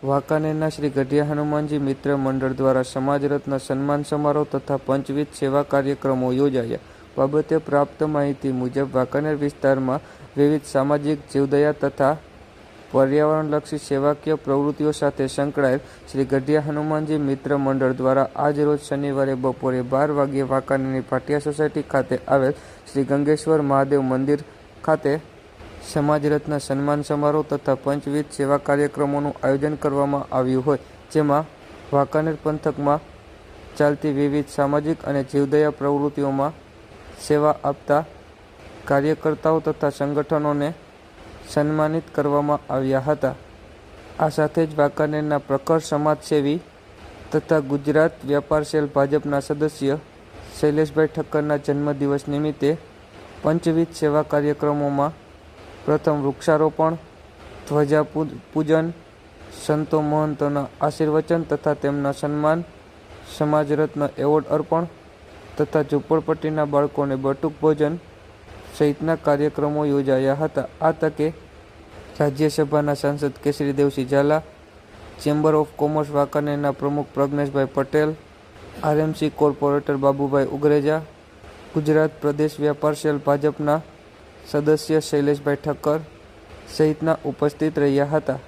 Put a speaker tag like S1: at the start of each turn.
S1: વાંકાનેરના શ્રી ગઢિયા હનુમાનજી મિત્ર મંડળ દ્વારા સમાજ રત્ન સન્માન સમારોહ તથા પંચવિધ સેવા કાર્યક્રમો યોજાયા. બાબતે પ્રાપ્ત માહિતી મુજબ વાંકાનેર વિસ્તારમાં વિવિધ સામાજિક જીવદયા તથા પર્યાવરણલક્ષી સેવાકીય પ્રવૃત્તિઓ સાથે સંકળાયેલ શ્રી ગઢિયા હનુમાનજી મિત્ર મંડળ દ્વારા આજરોજ શનિવારે બપોરે 12 વાગ્યે વાંકાનેરની ભાટિયા સોસાયટી ખાતે આવેલ શ્રી ગંગેશ્વર મહાદેવ મંદિર ખાતે સમાજ રત્ન સન્માન સમારોહ તથા પંચવિધ સેવા કાર્યક્રમોનું આયોજન કરવામાં આવ્યું હોય, જેમાં વાંકાનેર પંથકમાં ચાલતી વિવિધ સામાજિક અને જીવદયા પ્રવૃત્તિઓમાં સેવા આપતા કાર્યકર્તાઓ તથા સંગઠનોને સન્માનિત કરવામાં આવ્યા હતા. આ સાથે જ વાંકાનેરના પ્રખર સમાજસેવી તથા ગુજરાત વ્યાપાર સેલ ભાજપના સદસ્ય શૈલેષભાઈ ઠક્કરના જન્મદિવસ નિમિત્તે પંચવિધ સેવા કાર્યક્રમોમાં પ્રથમ વૃક્ષારોપણ, ધ્વજા પૂજન, સંતો મહંતોના આશીર્વચન તથા તેમના સન્માન, સમાજ રત્ન એવોર્ડ અર્પણ તથા ઝૂંપડપટ્ટીના બાળકોને બટુક ભોજન સહિતના કાર્યક્રમો યોજાયા હતા. આ તકે રાજ્યસભાના સાંસદ Kesari Devsinh Jhala, chamber of commerce વાંકાનેરના પ્રમુખ પ્રજ્ઞેશભાઈ પટેલ, આરએમસી કોર્પોરેટર બાબુભાઈ ઉગરેજા, ગુજરાત પ્રદેશ વ્યાપાર સેલ ભાજપના સદસ્ય શૈલેષભાઈ ઠક્કર સહિતના ઉપસ્થિત રહ્યા હતા.